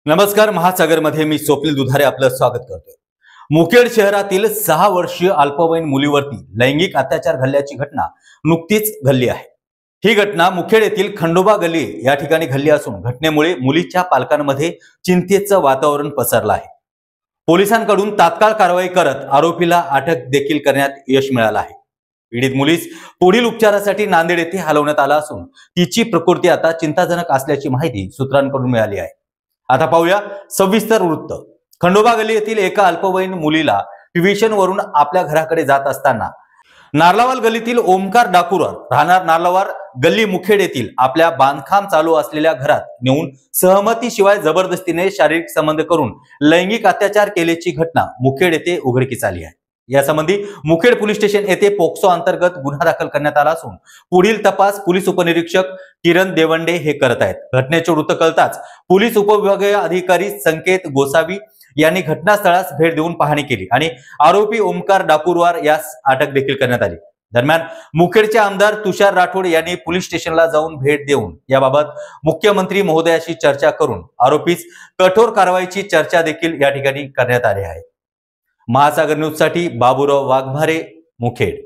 नमस्कार. महासागरमध्ये मी स्वप्नील दुधारे आपलं स्वागत करतोय. मुखेड शहरातील 6 वर्षीय अल्पवयीन मुलीवरती लैंगिक अत्याचार घडल्याची घटना नुकतीच घडली आहे. ही घटना मुखेड येथील खंडोबा गल्ली या ठिकाणी घडली असून घटनेमुळे मुलीच्या पालकांमध्ये चिंतेचं वातावरण पसरलं आहे. पोलिसांकडून तात्काळ कारवाई करत आरोपीला अटक देखील करण्यात यश मिळालं आहे. पीडित मुलीस पुढील उपचारासाठी नांदेड येथे हलवण्यात आला असून तिची प्रकृती आता चिंताजनक असल्याची माहिती सूत्रांकडून मिळाली आहे. आता पाहूया सविस्तर वृत्त. खंडोबा गल्ली येथील एका अल्पवयीन मुलीला ट्युशन वरून आपल्या घराकडे जात असताना नार्लावाल गल्लीतील ओमकार डाकुरवार राहणार नार्लावाल गल्ली मुखेड येथील आपल्या बांधकाम चालू असलेल्या घरात नेऊन सहमतीशिवाय जबरदस्तीने शारीरिक संबंध करून लैंगिक अत्याचार केल्याची घटना मुखेड येथे उघडकीस आली आहे. यासंबंधी मुखेड पोलीस स्टेशन येथे पोक्सो अंतर्गत गुन्हा दाखल करण्यात आला असून पुढील तपास पोलीस उपनिरीक्षक किरण देवंडे हे करत आहेत. घटनेचे वृत्त कळताच पोलीस उपविभागीय अधिकारी संकेत गोसावी यांनी घटनास्थळास भेट देऊन पाहणी केली आणि आरोपी ओमकार डाकुरवार यास अटक देखील करण्यात आली. दरम्यान मुखेडचे आमदार तुषार राठोड यांनी पोलीस स्टेशनला जाऊन भेट देऊन याबाबत मुख्यमंत्री महोदयाशी चर्चा करून आरोपीस कठोर कारवाईची चर्चा देखील या ठिकाणी करण्यात आली आहे. महासागर न्यूज साठी बाबूराव वाघमारे, मुखेड.